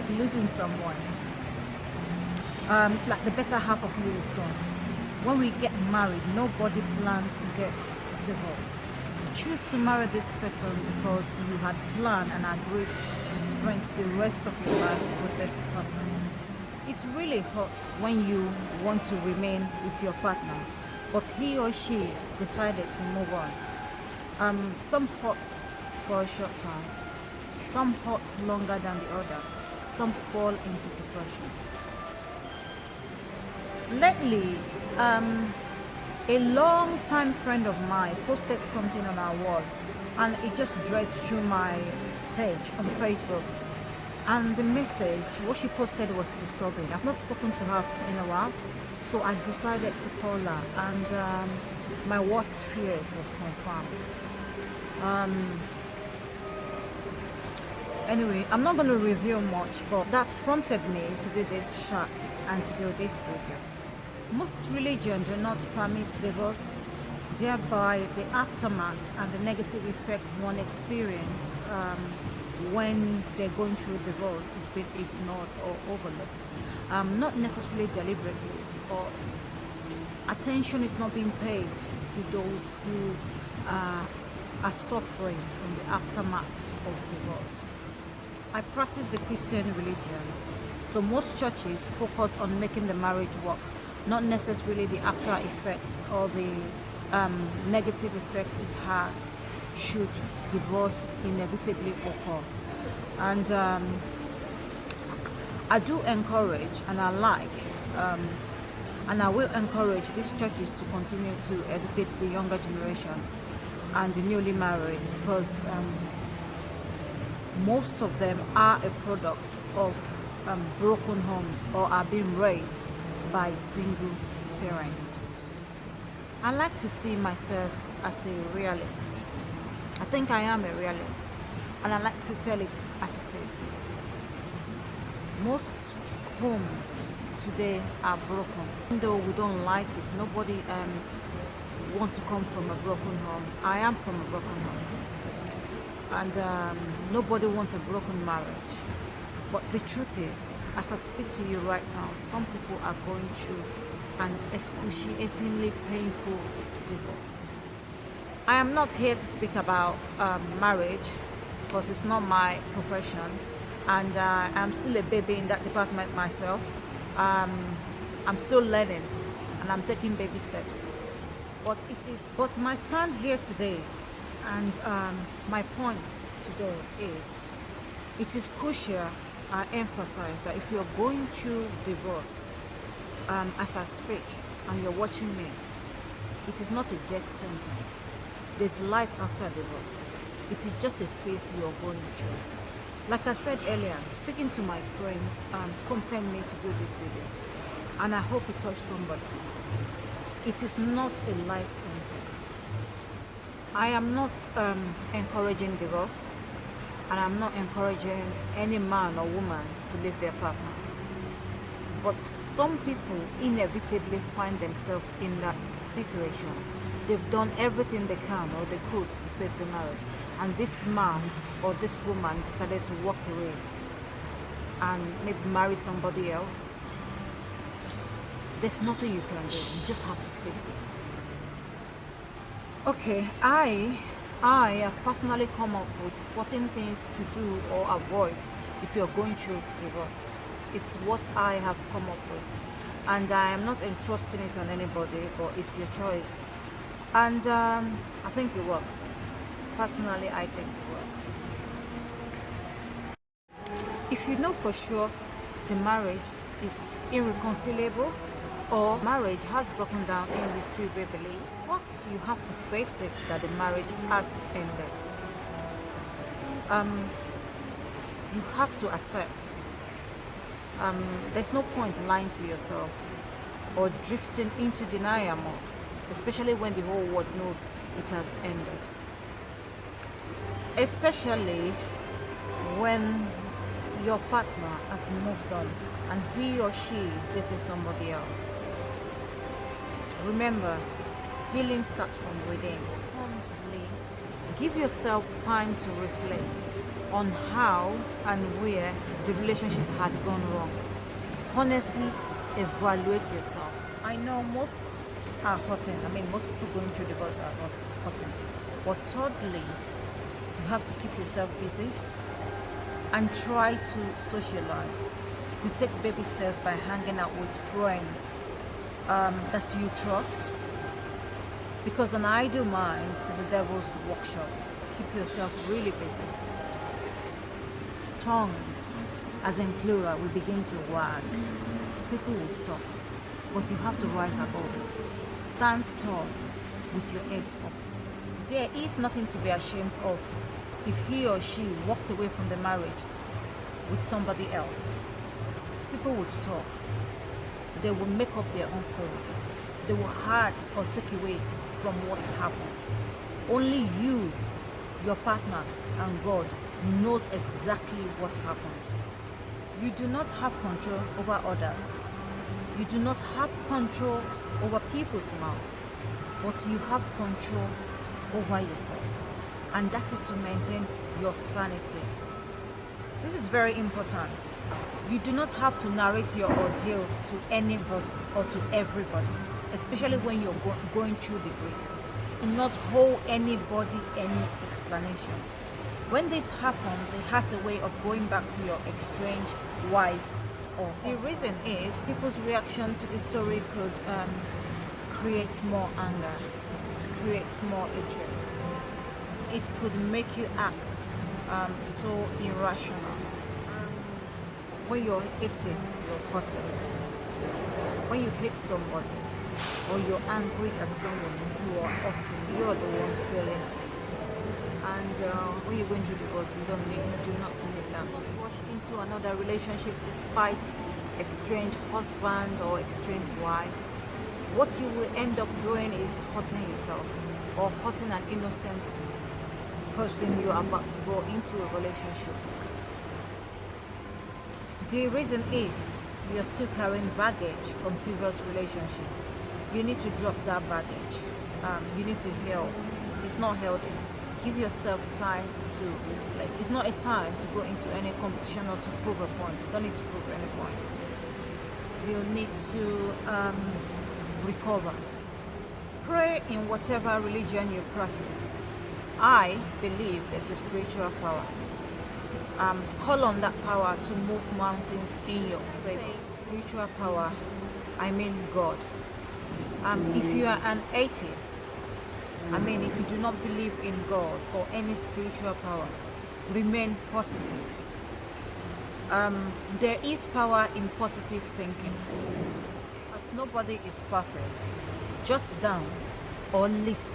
like losing someone. It's like the better half of you is gone. When we get married, nobody plans to get divorced. Choose to marry this person because you had planned and agreed to spend the rest of your life with this person. It really hurts when you want to remain with your partner, but he or she decided to move on. Some hurt for a short time, some hurt longer than the other, some fall into depression. Lately, a long time friend of mine posted something on our wall and it just dragged through my page on Facebook. And the message, what she posted was disturbing. I've not spoken to her in a while, so I decided to call her, and my worst fears was confirmed. Anyway, I'm not going to reveal much, but that prompted me to do this chat and to do this video. Most religions do not permit divorce, thereby the aftermath and the negative effect one experiences when they're going through divorce is being ignored or overlooked. Not necessarily deliberately, or attention is not being paid to those who are suffering from the aftermath of divorce. I practice the Christian religion, so most churches focus on making the marriage work, not necessarily the after effects or the negative effect it has should divorce inevitably occur. And I do encourage, and I like, and I will encourage these churches to continue to educate the younger generation and the newly married, because most of them are a product of broken homes or are being raised by single parents. I like to see myself as a realist. I think I am a realist, and I like to tell it as it is. Most homes today are broken. Even though we don't like it, nobody wants to come from a broken home. I am from a broken home, and nobody wants a broken marriage. But the truth is, as I speak to you right now, some people are going through an excruciatingly painful divorce. I am not here to speak about marriage because it's not my profession, and I'm still a baby in that department myself. I'm still learning and I'm taking baby steps. But my stand here today and my point today is, it is crucial I emphasize that if you're going through divorce, as I speak, and you're watching me, it is not a death sentence. There's life after divorce. It is just a phase you're going through. Like I said earlier, speaking to my friends prompted me to do this video, and I hope it touched somebody. It is not a life sentence. I am not encouraging divorce, and I'm not encouraging any man or woman to leave their partner. But some people inevitably find themselves in that situation. They've done everything they can or they could to save the marriage, and this man or this woman decided to walk away and maybe marry somebody else. There's nothing you can do. You just have to face it. Okay, I have personally come up with 14 things to do or avoid if you're going through divorce. It's what I have come up with, and I am not entrusting it on anybody, but it's your choice. And I think it works. Personally, I think it works. If you know for sure the marriage is irreconcilable or marriage has broken down irretrievably, first you have to face it that the marriage has ended. You have to accept. There's no point lying to yourself or drifting into denial mode, especially when the whole world knows it has ended. Especially when your partner has moved on and he or she is dating somebody else. Remember, healing starts from within. Give yourself time to reflect. on how and where the relationship had gone wrong. Honestly, evaluate yourself. I know most are hurting. Most people going through divorce are hurting. But thirdly, you have to keep yourself busy and try to socialize. You take baby steps by hanging out with friends that you trust, because an idle mind is a devil's workshop. Keep yourself really busy. Tongues, as in plural, will begin to wag. People will talk, but you have to rise above it. Stand tall with your head up. There is nothing to be ashamed of if he or she walked away from the marriage with somebody else. People would talk. They will make up their own stories. They will hide or take away from what happened. Only you, your partner, and God knows exactly what happened. You do not have control over others. You do not have control over people's mouths, but you have control over yourself. And that is to maintain your sanity. This is very important. You do not have to narrate your ordeal to anybody or to everybody, especially when you're going through the grief. Do not hold anybody any explanation. When this happens, it has a way of going back to your estranged wife or husband. The reason is people's reaction to the story could create more anger, it creates more hatred. It could make you act so irrational. When you're hating, you're hurting. When you hate somebody or you're angry at someone, you are hurting. You're the one feeling it. And when you're going through divorce, you do not need that. Not rush into another relationship despite estranged husband or estranged wife. What you will end up doing is hurting yourself or hurting an innocent person you're about to go into a relationship with. The reason is you're still carrying baggage from previous relationship. You need to drop that baggage. You need to heal. It's not healthy. Give yourself time to reflect. It's not a time to go into any competition or to prove a point. You don't need to prove any point. You need to recover. Pray in whatever religion you practice. I believe there's a spiritual power. Call on that power to move mountains in your favor. Spiritual power, I mean God. If you are an atheist, if you do not believe in God or any spiritual power, remain positive. There is power in positive thinking. As nobody is perfect, jot down or list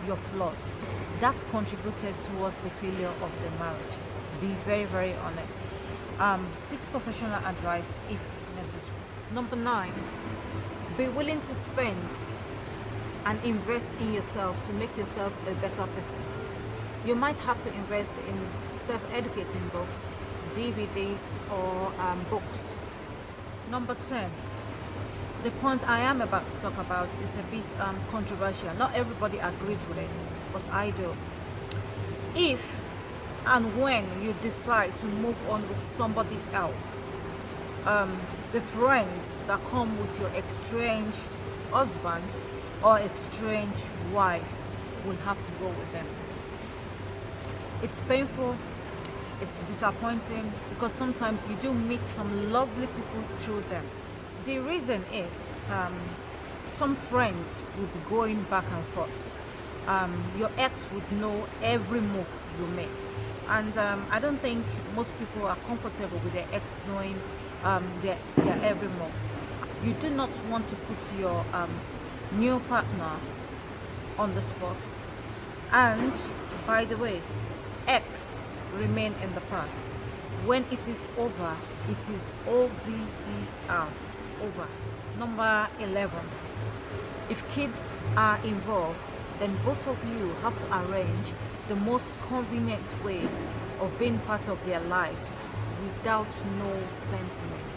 your flaws that contributed towards the failure of the marriage. Be very, very honest. Seek professional advice if necessary. Number 9, be willing to spend and invest in yourself to make yourself a better person. You might have to invest in self-educating books, DVDs, or books. Number 10, the point I am about to talk about is a bit controversial. Not everybody agrees with it, but I do. If and when you decide to move on with somebody else, the friends that come with your estranged husband or estranged wife will have to go with them. It's painful, it's disappointing, because sometimes you do meet some lovely people through them. The reason is some friends will be going back and forth. Your ex would know every move you make, and I don't think most people are comfortable with their ex knowing their every move. You do not want to put your new partner on the spot. And by the way, ex remain in the past. When it is over, it is over, over. Number 11, if kids are involved, then both of you have to arrange the most convenient way of being part of their lives without no sentiment,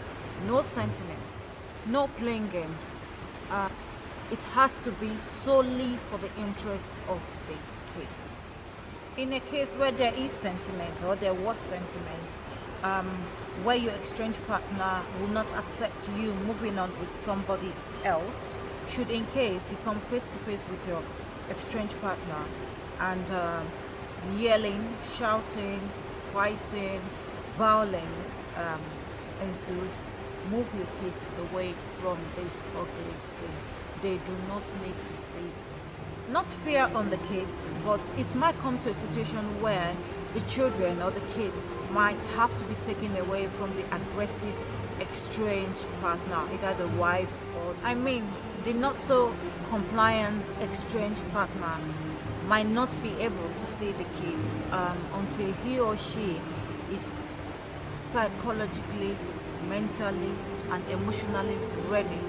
no playing games. It has to be solely for the interest of the kids. In a case where there is sentiment or there was sentiment, um, where your exchange partner will not accept you moving on with somebody else, should in case you come face to face with your exchange partner and yelling, shouting, fighting, violence ensued, move your kids away from this ugly scene. They do not need to see. Not fear on the kids, but it might come to a situation where the children or the kids might have to be taken away from the aggressive exchange partner, either the wife or, the not so compliant exchange partner might not be able to see the kids until he or she is psychologically, mentally, and emotionally ready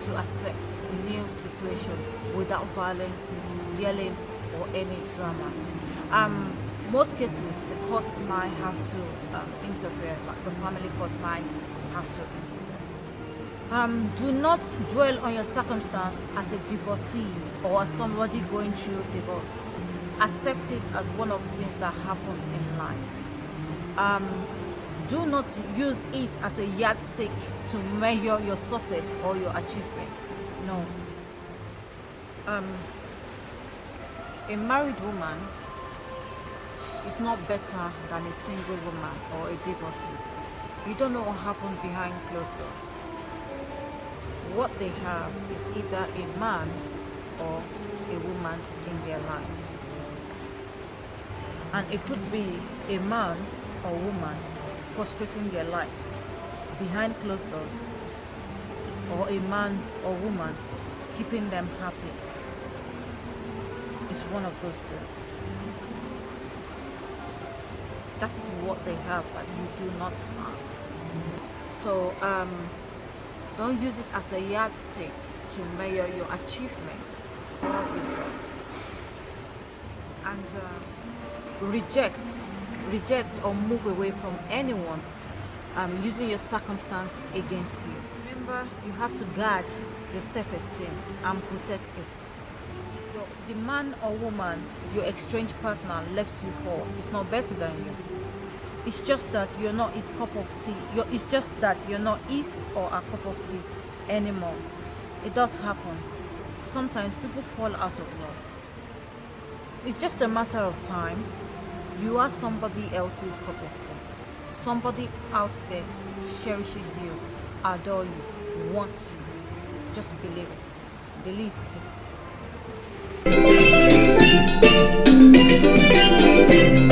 to accept a new situation without violence, yelling, or any drama. Most cases, the courts might have to interfere, like the family court might have to interfere. Do not dwell on your circumstance as a divorcee or as somebody going through divorce. Accept it as one of the things that happen in life. Do not use it as a yardstick to measure your success or your achievement. No. A married woman is not better than a single woman or a divorcee. You don't know what happened behind closed doors. What they have is either a man or a woman in their lives. And it could be a man or woman frustrating their lives behind closed doors, or a man or woman keeping them happy. It's one of those two. That's what they have that you do not have. So don't use it as a yardstick to measure your achievement or yourself. And reject or move away from anyone using your circumstance against you. Remember, you have to guard your self-esteem and protect it. The man or woman your exchange partner left you for is not better than you. It's just that you're not his cup of tea. It's just that you're not his or a cup of tea anymore. It does happen. Sometimes people fall out of love. It's just a matter of time. You are somebody else's cup of tea. Somebody out there cherishes you, adore you, wants you. Just believe it. Believe it.